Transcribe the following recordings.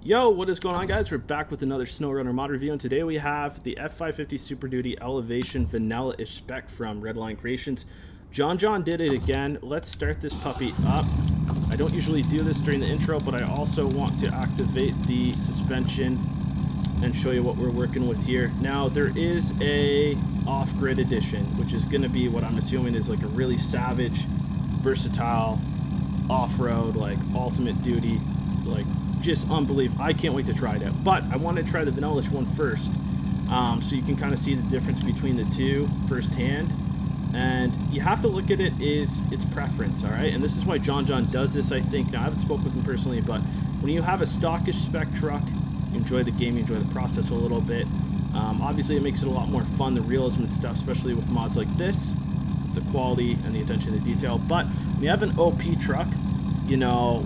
Yo, what is going on, guys? We're back with another SnowRunner mod review, and today we have the F550 Super Duty Elevation Vanillaish Spec from Redline Creations. John did it again. Let's start this puppy up. I don't usually do this during the intro, but I also want to activate the suspension and show you what we're working with here. Now, there is a off-grid edition, which is going to be what I'm assuming is like a really savage, versatile, off-road, like ultimate duty, like just unbelievable. I can't wait to try it out. But I want to try the Vanillaish one first, so you can kind of see the difference between the two firsthand. And you have to look at it is its preference, all right? And this is why John does this, I think. Now, I haven't spoken with him personally, but when you have a stockish spec truck, you enjoy the game, you enjoy the process a little bit. Obviously, it makes it a lot more fun, the realism and stuff, especially with mods like this, with the quality and the attention to detail. But when you have an OP truck, you know,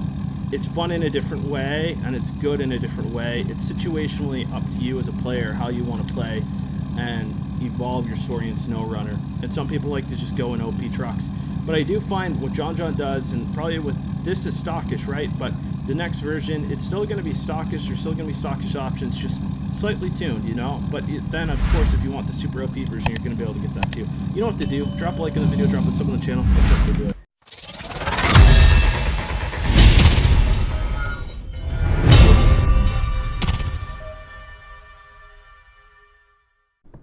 it's fun in a different way, and it's good in a different way. It's situationally up to you as a player how you want to play and evolve your story in SnowRunner. And some people like to just go in OP trucks. But I do find what John does, and probably with this is stockish, right? But the next version, it's still going to be stockish. There's still going to be stockish options, just slightly tuned, you know? But then, of course, if you want the super OP version, you're going to be able to get that too. You know what to do. Drop a like on the video, drop a sub on the channel. Let's get to it.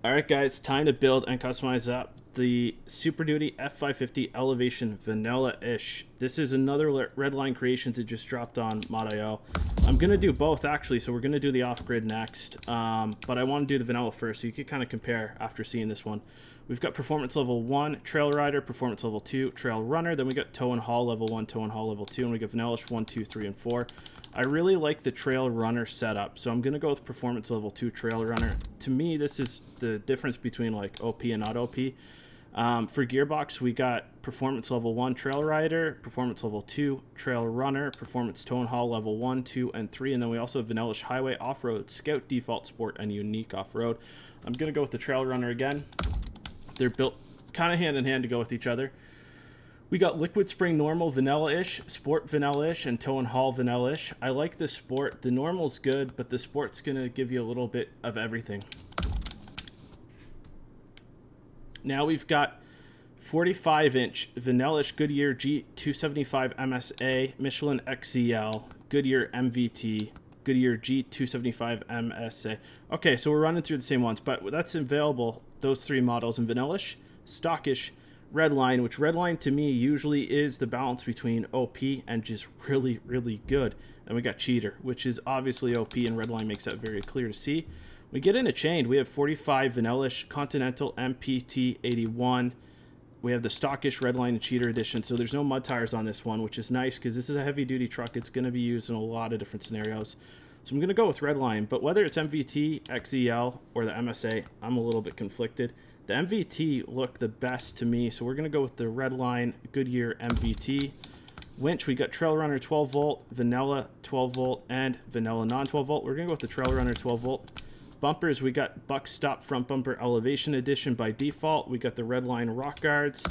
Alright guys, time to build and customize up the Super Duty F550 Elevation Vanillaish. This is another Redline Creations that just dropped on Mod.io. I'm going to do both actually, so we're going to do the off-grid next. But I want to do the vanilla first, so you can kind of compare after seeing this one. We've got Performance Level 1, Trail Rider, Performance Level 2, Trail Runner. Then we got Tow and Haul Level 1, Tow and Haul Level 2, and we got Vanillaish 1, 2, 3, and 4. I really like the Trail Runner setup, so I'm going to go with Performance Level 2 Trail Runner. To me, this is the difference between like OP and not OP. For Gearbox, we got Performance Level 1 Trail Rider, Performance Level 2 Trail Runner, Performance Tow and Haul Level 1, 2, and 3, and then we also have Vanillaish Highway Off-Road, Scout Default Sport, and Unique Off-Road. I'm going to go with the Trail Runner again. They're built kind of hand in hand to go with each other. We got Liquid Spring Normal Vanillaish, Sport Vanillaish, and Tow and Haul Vanillaish. I like the Sport. The Normal's good, but the Sport's going to give you a little bit of everything. Now we've got 45-inch Vanillaish Goodyear G275 MSA, Michelin XCL, Goodyear MVT, Goodyear G275 MSA. Okay, so we're running through the same ones, but that's available, those three models in Vanillaish, stockish, Redline, which Redline to me usually is the balance between OP and just really, really good. And we got Cheater, which is obviously OP, and Redline makes that very clear to see. We get into chained. We have 45 Vanillaish Continental MPT 81. We have the stockish Redline and Cheater edition, so there's no mud tires on this one, which is nice because this is a heavy-duty truck. It's going to be used in a lot of different scenarios. So I'm going to go with Redline, but whether it's MVT, XEL, or the MSA, I'm a little bit conflicted. The MVT look the best to me, so we're going to go with the Redline Goodyear MVT. Winch, we got Trail Runner 12 volt, Vanilla 12 volt, and Vanilla non 12 volt. We're going to go with the Trail Runner 12 volt. Bumpers, we got Buck Stop Front Bumper Elevation Edition by default. We got the Redline Rock Guards.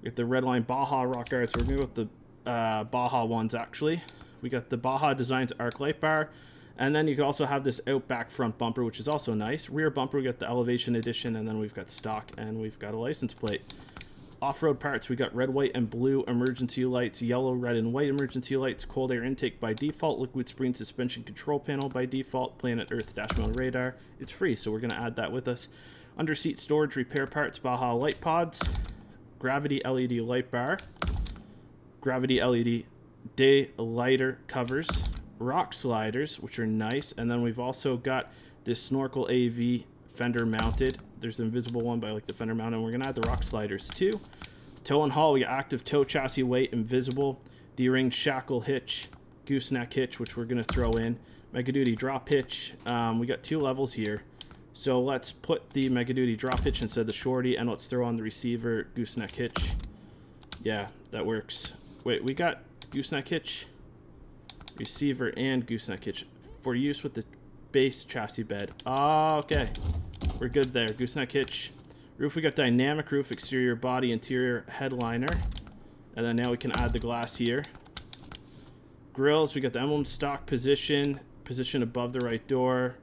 We got the Redline Baja Rock Guards. So we're going to go with the Baja ones, actually. We got the Baja Designs Arc Light Bar. And then you can also have this Outback front bumper, which is also nice. Rear bumper, we got the Elevation Edition, and then we've got stock, and we've got a license plate. Off-road parts, we got red, white, and blue emergency lights, yellow, red, and white emergency lights, cold air intake by default, liquid spring suspension control panel by default, Planet Earth dash mount radar. It's free, so we're going to add that with us. Under seat storage, repair parts, Baja light pods, gravity LED light bar, gravity LED day lighter covers, rock sliders, which are nice, and then we've also got this Snorkel AV fender mounted. There's an invisible one, but I like the fender mounted, and we're going to add the rock sliders too. Tow and Haul, we got active tow chassis weight, invisible, D-ring shackle hitch, gooseneck hitch, which we're going to throw in, Mega Duty drop hitch. We got two levels here, so let's put the Mega Duty drop hitch instead of the shorty, and let's throw on the receiver gooseneck hitch. Yeah, that works. Wait, we got gooseneck hitch, receiver, and gooseneck hitch for use with the base chassis bed. Oh, okay, we're good there. Gooseneck hitch. Roof, we got dynamic roof, exterior body, interior headliner, and then now we can add the glass here. Grills, we got the emblem stock position, position above the right door,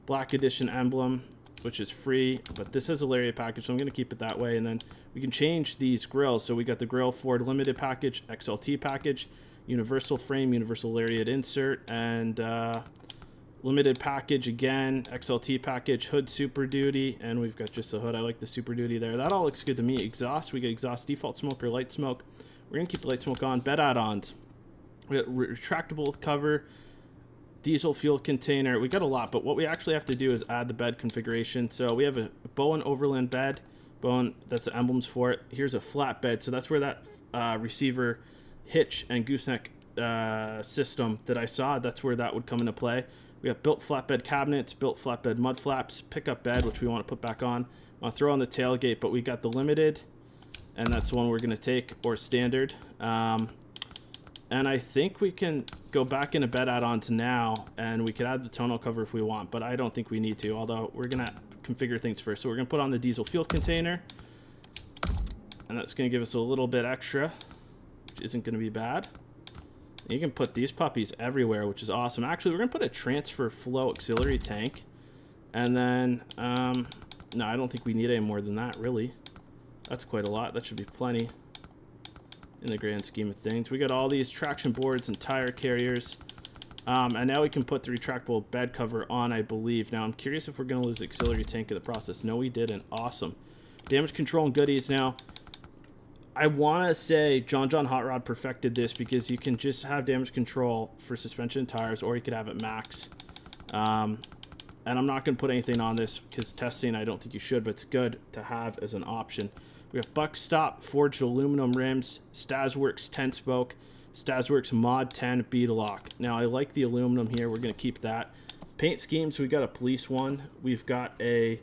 black edition emblem, which is free, but this is a lariat package, so I'm going to keep it that way. And then we can change these grills. So we got the grill Ford limited package, XLT package, universal frame, universal lariat insert, and limited package again, XLT package, hood Super Duty, and we've got just a hood. I like the Super Duty there. That all looks good to me. Exhaust, we got exhaust default smoke or light smoke. We're going to keep the light smoke on. Bed add-ons. We got retractable cover, diesel fuel container. We got a lot, but what we actually have to do is add the bed configuration. So we have a Bowen Overland bed. Bowen, that's the emblems for it. Here's a flat bed, so that's where that receiver hitch and gooseneck system that I saw, that's where that would come into play. We have built flatbed cabinets, built flatbed mud flaps, pickup bed, which we want to put back on. I'll throw on the tailgate, but we got the limited, and that's the one we're going to take, or standard. And I think we can go back into bed add-ons now, and we could add the tonneau cover if we want, but I don't think we need to, although we're going to configure things first. So we're going to put on the diesel fuel container, and that's going to give us a little bit extra, which isn't going to be bad. You can put these puppies everywhere, which is awesome. Actually, we're going to put a transfer flow auxiliary tank, and then, no, I don't think we need any more than that, really. That's quite a lot. That should be plenty in the grand scheme of things. We got all these traction boards and tire carriers, and now we can put the retractable bed cover on, I believe. Now, I'm curious if we're going to lose the auxiliary tank in the process. No, we didn't. Awesome. Damage control and goodies. Now, I want to say John Hot Rod perfected this, because you can just have damage control for suspension and tires, or you could have it max. And I'm not going to put anything on this because testing, I don't think you should, but it's good to have as an option. We have Buckstop forged aluminum rims, Stasworks 10 spoke, Stasworks Mod 10 bead lock. Now, I like the aluminum here. We're going to keep that. Paint schemes, we got a police one. We've got a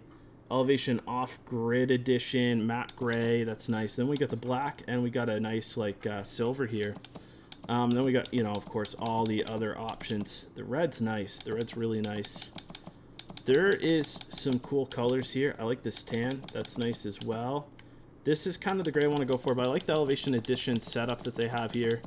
Elevation Off-Grid Edition, matte gray. That's nice. Then we got the black, and we got a nice, like, silver here. Then we got, you know, of course, all the other options. The red's nice. The red's really nice. There is some cool colors here. I like this tan. That's nice as well. This is kind of the gray I want to go for, but I like the Elevation Edition setup that they have here.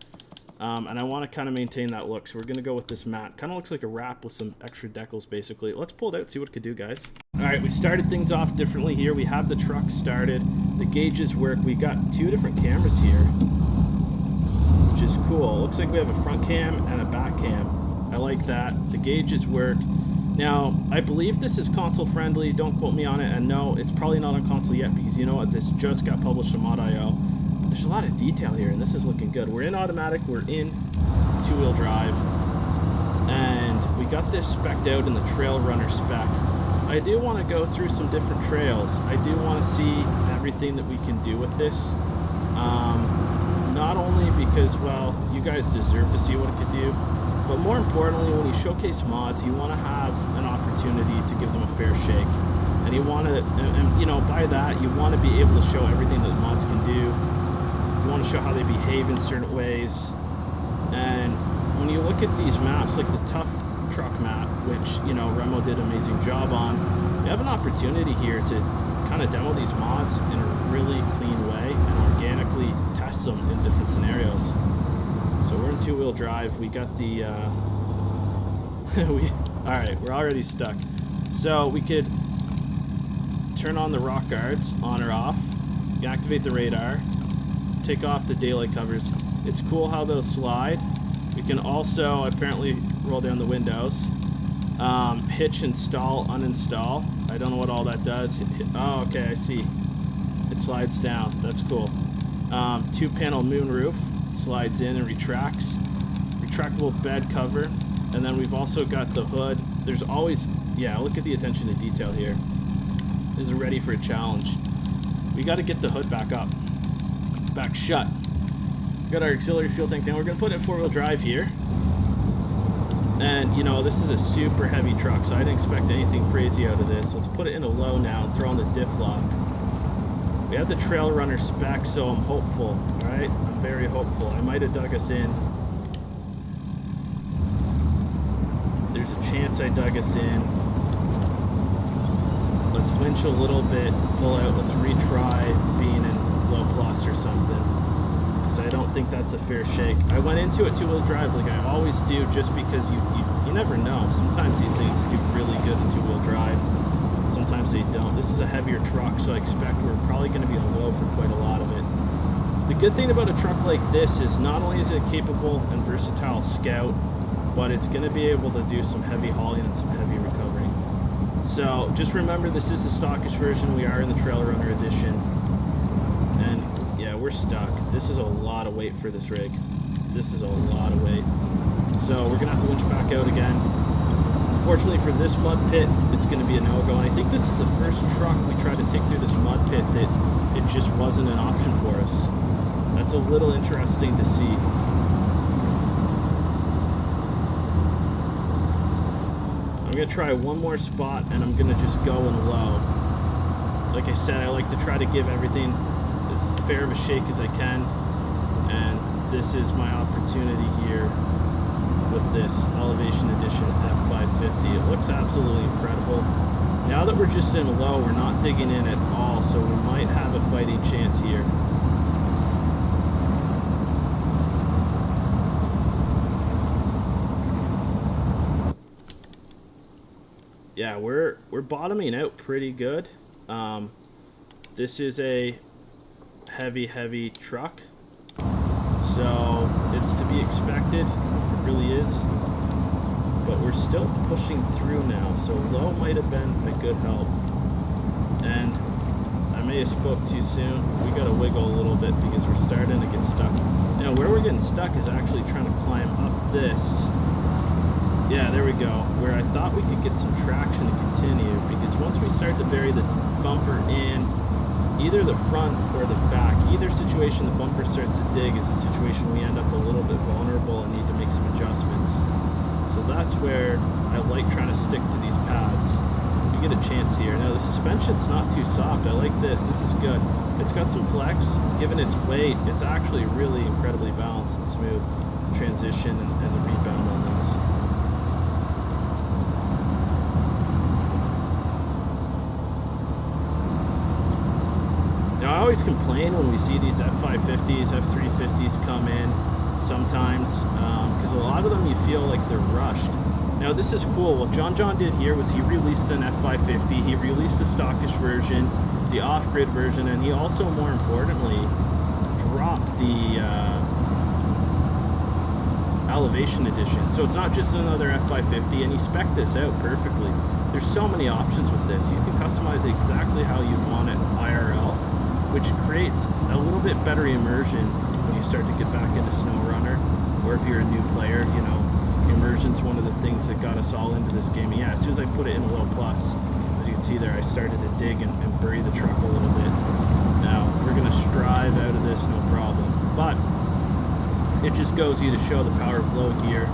And I want to kind of maintain that look, so we're going to go with this matte. Kind of looks like a wrap with some extra decals, basically. Let's pull it out, see what it could do, guys. All right, we started things off differently here. We have the truck started. The gauges work. We got two different cameras here, which is cool. Looks like we have a front cam and a back cam. I like that. The gauges work. Now, I believe this is console friendly. Don't quote me on it. And no, it's probably not on console yet, because you know what? This just got published on Mod.io. But there's a lot of detail here, and this is looking good. We're in automatic. We're in two-wheel drive. And we got this spec'd out in the Trail Runner spec. I do want to go through some different trails. I do want to see everything that we can do with this. Not only because, well, you guys deserve to see what it could do, but more importantly, when you showcase mods, you want to have an opportunity to give them a fair shake. And you want to, and you know, by that, you want to be able to show everything that mods can do. You want to show how they behave in certain ways. And when you look at these maps, like the Tough Truck map, which, you know, Remo did an amazing job on, you have an opportunity here to kind of demo these mods in a really clean way and organically test them in different scenarios. So we're in two-wheel drive. We got the, alright, we're already stuck. So we could turn on the rock guards, on or off. You can activate the radar, take off the daylight covers. It's cool how those slide. We can also apparently roll down the windows. Hitch, install, uninstall. I don't know what all that does. Oh, okay, I see. It slides down. That's cool. Two-panel moonroof. Slides in and retracts. Retractable bed cover. And then we've also got the hood. There's always, yeah, look at the attention to detail here. This is ready for a challenge. We got to get the hood back up. Back shut. We got our auxiliary fuel tank down. We're going to put it in four-wheel drive here. And, you know, this is a super heavy truck, so I didn't expect anything crazy out of this. Let's put it into low now and throw on the diff lock. We have the Trail Runner spec, so I'm hopeful, alright? I'm very hopeful. I might have dug us in. There's a chance I dug us in. Let's winch a little bit, pull out, let's retry being in low plus or something. Because I don't think that's a fair shake. I went into a two-wheel drive like I always do, just because you never know. Sometimes these things do really good in two-wheel drive. Sometimes they don't. This is a heavier truck, so I expect we're probably going to be on low for quite a lot of it. The good thing about a truck like this is not only is it a capable and versatile scout, but it's going to be able to do some heavy hauling and some heavy recovering. So just remember, this is the stockish version. We are in the TrailRunner edition. And yeah, we're stuck. This is a lot of weight for this rig. This is a lot of weight. So we're going to have to winch back out again. Unfortunately for this mud pit, it's going to be a no-go. And I think this is the first truck we tried to take through this mud pit that it just wasn't an option for us. That's a little interesting to see. I'm going to try one more spot, and I'm going to just go in low. Like I said, I like to try to give everything as fair of a shake as I can. And this is my opportunity here with this Elevation Edition F550. It looks absolutely incredible. Now that we're just in low, we're not digging in at all, so we might have a fighting chance here. Yeah, we're bottoming out pretty good. This is a heavy truck, so it's to be expected. It really is. But we're still pushing through now, so low might have been a good help. And I may have spoke too soon. We gotta wiggle a little bit because we're starting to get stuck. Now where we're getting stuck is actually trying to climb up this. Yeah, there we go. Where I thought we could get some traction to continue, because once we start to bury the bumper in either the front or the back, either situation the bumper starts to dig is a situation we end up a little bit vulnerable and need to make some adjustments. So that's where I like trying to stick to these pads. We get a chance here. Now the suspension's not too soft. I like this. This is good. It's got some flex. Given its weight, it's actually really incredibly balanced and smooth transition and the rebound on this. Now I always complain when we see these F550s, F350s come in sometimes, because a lot of them you feel like they're rushed. Now this is cool. What John did here was he released an F550, he released the stockish version, the off-grid version, and he also, more importantly, dropped the Elevation Edition. So it's not just another F550, and he spec'd this out perfectly. There's so many options with this. You can customize it exactly how you want it IRL, which creates a little bit better immersion when you start to get back into SnowRunner, or if you're a new player. You know, immersion's one of the things that got us all into this game. And yeah, as soon as I put it in low plus, as you can see there, I started to dig and bury the truck a little bit. Now, we're gonna strive out of this, no problem. But it just goes you to show the power of low gear.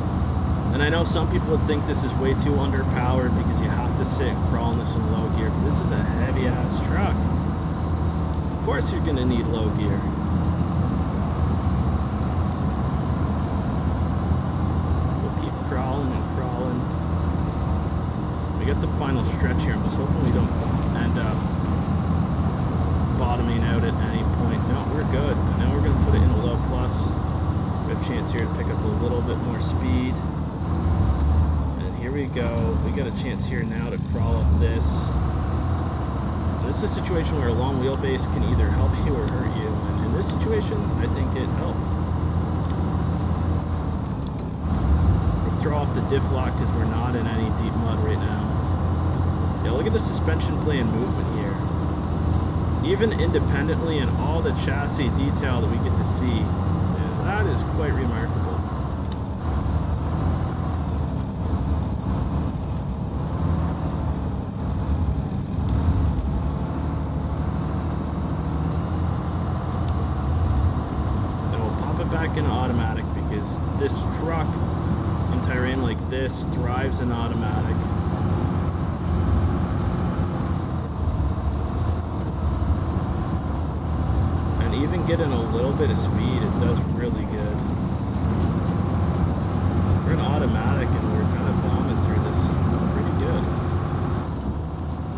And I know some people would think this is way too underpowered because you have to sit and crawl in this in low gear, but this is a heavy-ass truck. Of course you're gonna need low gear. We'll keep crawling and crawling. We got the final stretch here. I'm just hoping we don't end up bottoming out at any point. No, we're good. And now we're gonna put it in a low plus. We have a chance here to pick up a little bit more speed. And here we go. We got a chance here now to crawl up this. This is a situation where a long wheelbase can either help you or hurt you, and in this situation, I think it helped. We'll throw off the diff lock because we're not in any deep mud right now. Yeah, look at the suspension play and movement here. Even independently and all the chassis detail that we get to see, yeah, that is quite remarkable. Back in automatic because this truck in terrain like this thrives in automatic. And even getting a little bit of speed, it does really good. We're in automatic and we're kind of bombing through this pretty good.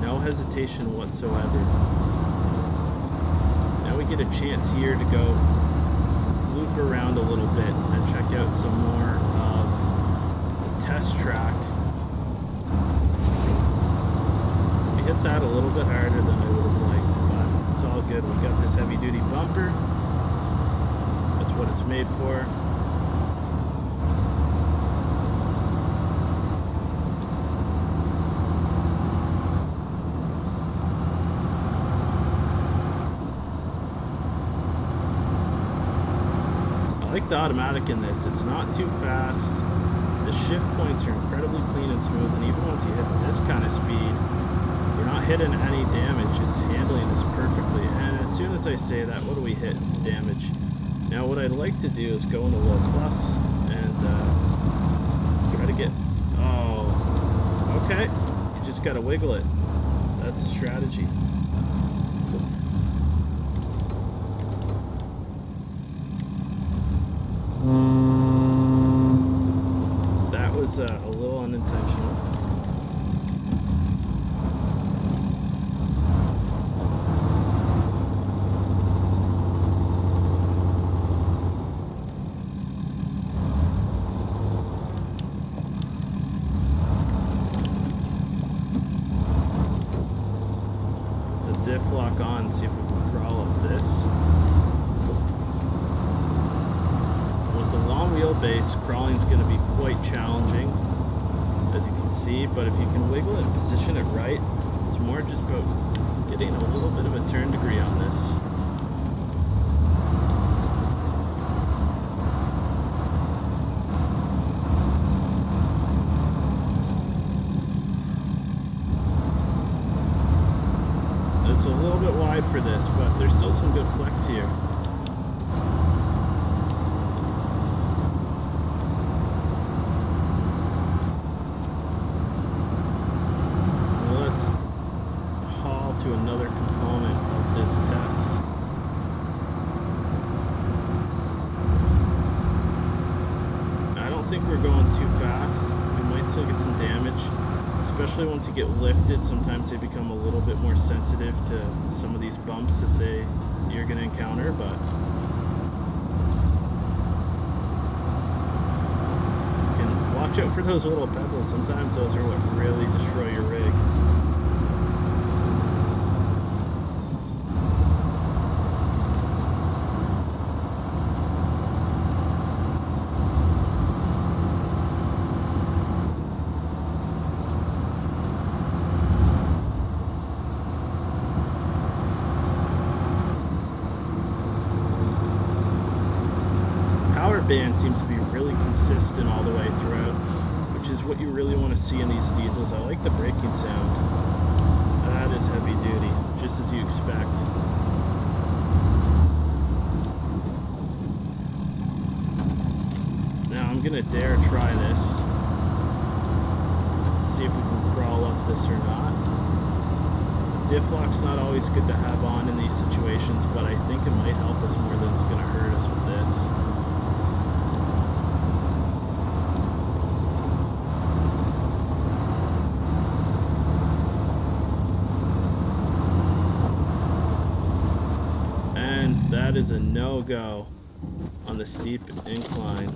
No hesitation whatsoever. Now we get a chance here to go loop around a little bit and check out some more of the test track. We hit that a little bit harder than I would have liked, but it's all good. We got this heavy duty bumper. That's what it's made for. I like the automatic in this. It's not too fast. The shift points are incredibly clean and smooth, and even once you hit this kind of speed, you're not hitting any damage. It's handling this perfectly. And as soon as I say that, what do we hit? Damage. Now what I'd like to do is go into low plus and try to get... Oh, okay. You just gotta wiggle it. That's the strategy. That was a little unintentional. Put the diff lock on, see if we can crawl up this. Wheelbase, crawling is going to be quite challenging, as you can see, but if you can wiggle it and position it right, it's more just about getting a little bit of a turn degree on this. It's a little bit wide for this, but there's still some good flex here. To another component of this test. I don't think we're going too fast. We might still get some damage, especially once you get lifted. Sometimes they become a little bit more sensitive to some of these bumps that you're going to encounter, but you can watch out for those little pebbles. Sometimes those are what really destroy your rig. Band seems to be really consistent all the way throughout, which is what you really want to see in these diesels. I like the braking sound. That is heavy duty, just as you expect. Now I'm gonna dare try this. See if we can crawl up this or not. Diff lock's not always good to have on in these situations, but I think it might help us more than it's gonna hurt us with this. That is a no-go on the steep incline.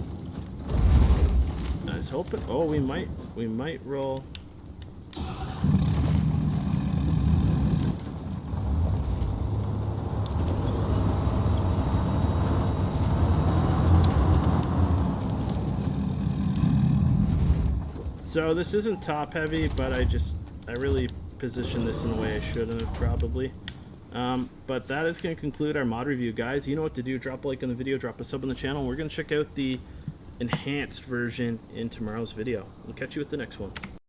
I was hoping, oh, we might roll. So this isn't top heavy, but I really positioned this in a way I shouldn't have probably. But that is going to conclude our mod review, guys. You know what to do. Drop a like on the video, drop a sub on the channel. We're going to check out the enhanced version in tomorrow's video. We'll catch you with the next one.